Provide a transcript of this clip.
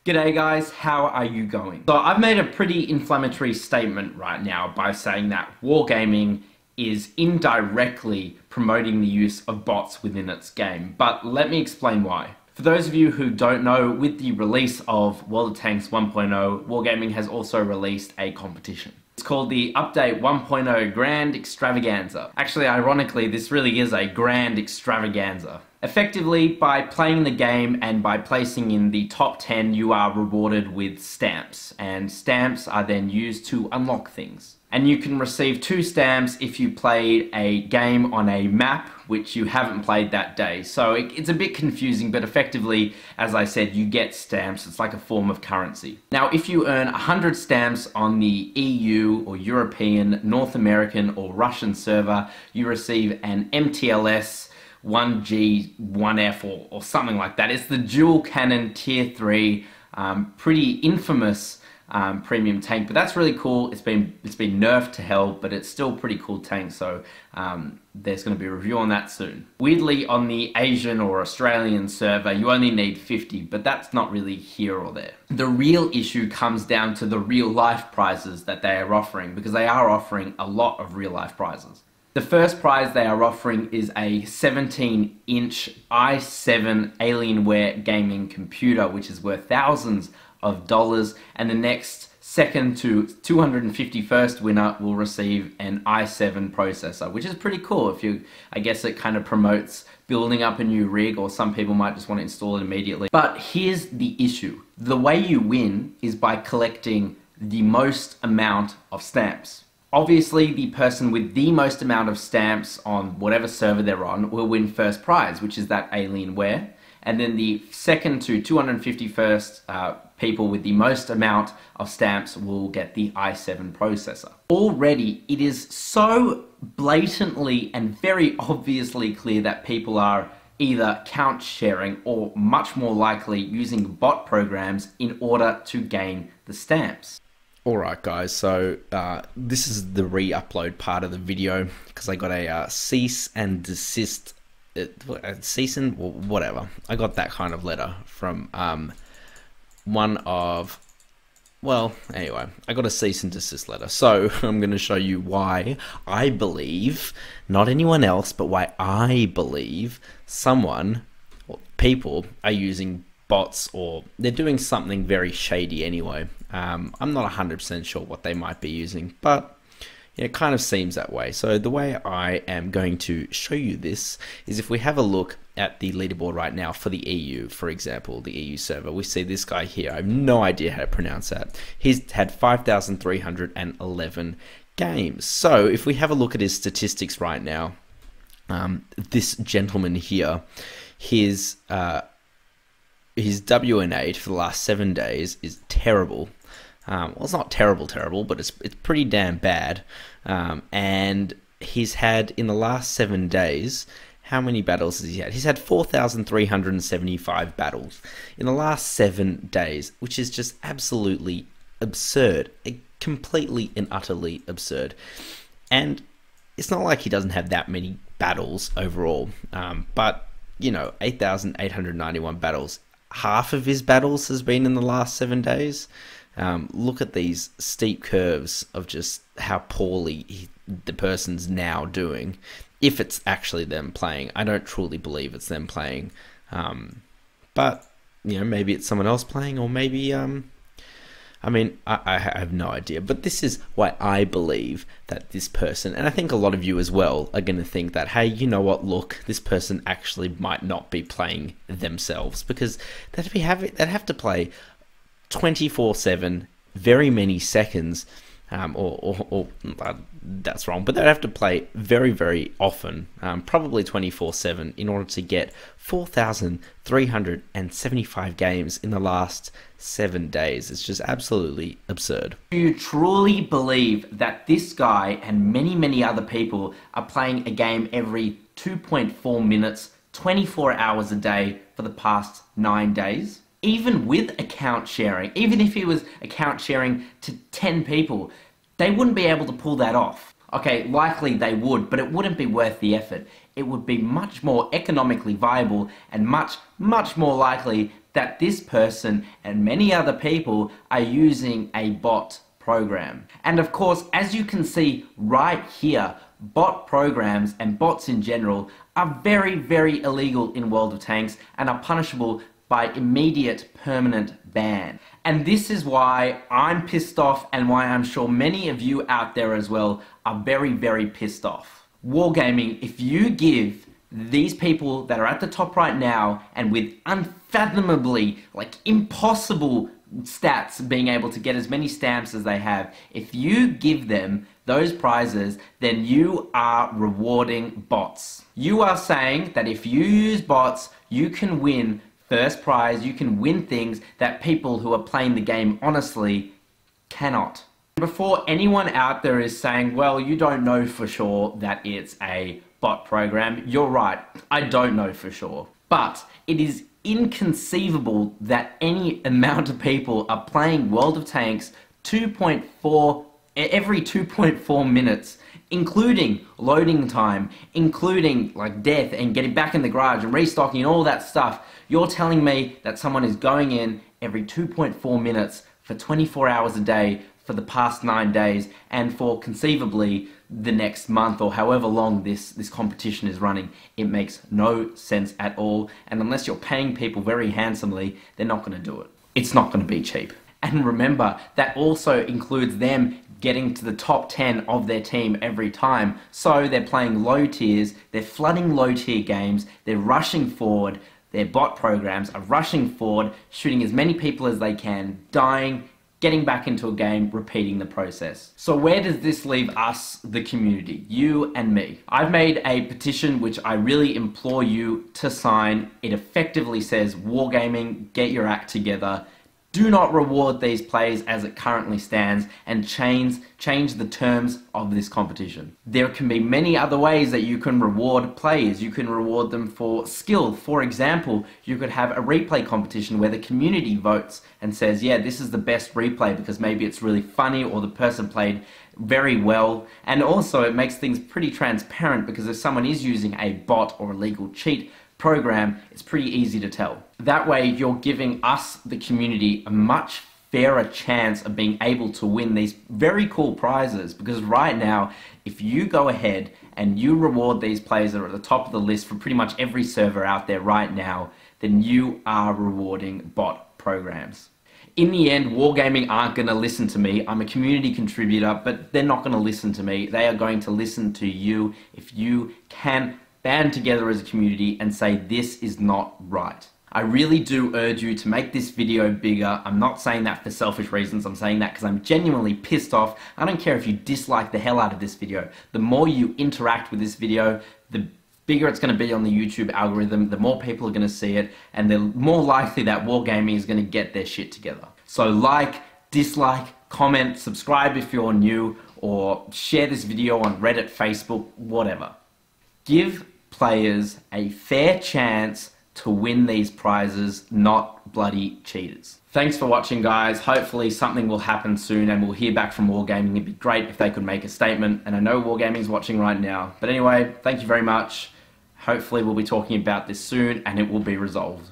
G'day guys, how are you going? So I've made a pretty inflammatory statement right now by saying that Wargaming is indirectly promoting the use of bots within its game, but let me explain why. For those of you who don't know, with the release of World of Tanks 1.0, Wargaming has also released a competition. It's called the Update 1.0 Grand Extravaganza. Actually, ironically, this really is a grand extravaganza. Effectively, by playing the game and by placing in the top 10, you are rewarded with stamps, and stamps are then used to unlock things. And you can receive 2 stamps if you played a game on a map which you haven't played that day. So it's a bit confusing, but effectively, as I said, you get stamps. It's like a form of currency. Now, if you earn 100 stamps on the EU or European, North American or Russian server, you receive an MTLS 1G, 1F or something like that. It's the dual cannon tier 3, pretty infamous premium tank, but that's really cool. It's been nerfed to hell, but it's still pretty cool tank, so there's going to be a review on that soon. Weirdly, on the Asian or Australian server, you only need 50, but that's not really here or there. The real issue comes down to the real life prizes that they are offering, because they are offering a lot of real life prizes. The first prize they are offering is a 17-inch i7 Alienware gaming computer, which is worth thousands of dollars, and the next second to 251st winner will receive an i7 processor, which is pretty cool. I guess it kind of promotes building up a new rig, or some people might just want to install it immediately. But here's the issue. The way you win is by collecting the most amount of stamps. Obviously, the person with the most amount of stamps on whatever server they're on will win first prize, which is that Alienware. And then the second to 251st people with the most amount of stamps will get the i7 processor. Already, it is so blatantly and very obviously clear that people are either count sharing or much more likely using bot programs in order to gain the stamps. Alright guys, so this is the re-upload part of the video, because I got a cease and desist, cease and whatever. I got that kind of letter from one of, well, anyway, I got a cease and desist letter. So I'm going to show you why I believe, not anyone else, but why I believe someone or people are using bots, or they're doing something very shady anyway. I'm not 100% sure what they might be using, but it kind of seems that way. So the way I am going to show you this is if we have a look at the leaderboard right now for the EU, for example, the EU server, we see this guy here. I have no idea how to pronounce that. He's had 5,311 games. So if we have a look at his statistics right now, this gentleman here, his WN8 for the last 7 days is terrible. Well, it's not terrible, but it's pretty damn bad. And he's had, in the last 7 days, how many battles has he had? He's had 4,375 battles in the last 7 days, which is just absolutely absurd. Completely and utterly absurd. And it's not like he doesn't have that many battles overall, but, you know, 8,891 battles. Half of his battles has been in the last 7 days. Look at these steep curves of just how poorly the person's now doing. If it's actually them playing. I don't truly believe it's them playing. But, you know, maybe it's someone else playing, or maybe, I mean, I have no idea. But this is why I believe that this person, and I think a lot of you as well, are going to think that, hey, you know what, look, this person actually might not be playing themselves, because they'd have to play 24/7, very many seconds, or that's wrong, but they'd have to play very, very often, probably 24/7, in order to get 4,375 games in the last 7 days. It's just absolutely absurd. Do you truly believe that this guy and many other people are playing a game every 2.4 minutes, 24 hours a day for the past 9 days? Even with account sharing, even if he was account sharing to 10 people, they wouldn't be able to pull that off. Okay, likely they would, but it wouldn't be worth the effort. It would be much more economically viable and much more likely that this person and many other people are using a bot program. And of course, as you can see right here, bot programs and bots in general are very, very illegal in World of Tanks and are punishable by immediate permanent ban. And this is why I'm pissed off, and why I'm sure many of you out there as well are very, very pissed off. Wargaming, if you give these people that are at the top right now and with unfathomably, like impossible stats, being able to get as many stamps as they have, if you give them those prizes, then you are rewarding bots. You are saying that if you use bots, you can win first prize, you can win things that people who are playing the game honestly cannot. Before anyone out there is saying, well, you don't know for sure that it's a bot program, you're right, I don't know for sure. But it is inconceivable that any amount of people are playing World of Tanks every 2.4 minutes, including loading time, including like death and getting back in the garage and restocking and all that stuff. You're telling me that someone is going in every 2.4 minutes for 24 hours a day for the past 9 days, and for conceivably the next month or however long this competition is running. It makes no sense at all, and unless you're paying people very handsomely, they're not going to do it. It's not going to be cheap. And remember, that also includes them getting to the top 10 of their team every time. So they're playing low tiers, they're flooding low tier games, they're rushing forward, their bot programs are rushing forward, shooting as many people as they can, dying, getting back into a game, repeating the process. So where does this leave us, the community, you and me? I've made a petition which I really implore you to sign. It effectively says, Wargaming, get your act together. Do not reward these players as it currently stands, and change the terms of this competition. There can be many other ways that you can reward players. You can reward them for skill. For example, you could have a replay competition where the community votes and says, yeah, this is the best replay because maybe it's really funny or the person played very well. And also it makes things pretty transparent, because if someone is using a bot or a legal cheat program, it's pretty easy to tell. That way you're giving us, the community, a much fairer chance of being able to win these very cool prizes, because right now, if you go ahead and you reward these players that are at the top of the list for pretty much every server out there right now, then you are rewarding bot programs. In the end, Wargaming aren't going to listen to me. I'm a community contributor, but they're not going to listen to me. They are going to listen to you if you can band together as a community and say this is not right. I really do urge you to make this video bigger. I'm not saying that for selfish reasons. I'm saying that because I'm genuinely pissed off. I don't care if you dislike the hell out of this video. The more you interact with this video, the bigger it's going to be on the YouTube algorithm, the more people are going to see it, and the more likely that Wargaming is going to get their shit together. So like, dislike, comment, subscribe if you're new, or share this video on Reddit, Facebook, whatever. Give players a fair chance to win these prizes, not bloody cheaters. Thanks for watching, guys. Hopefully something will happen soon and we'll hear back from Wargaming. It'd be great if they could make a statement, and I know Wargaming's watching right now. But anyway, thank you very much. Hopefully we'll be talking about this soon and it will be resolved.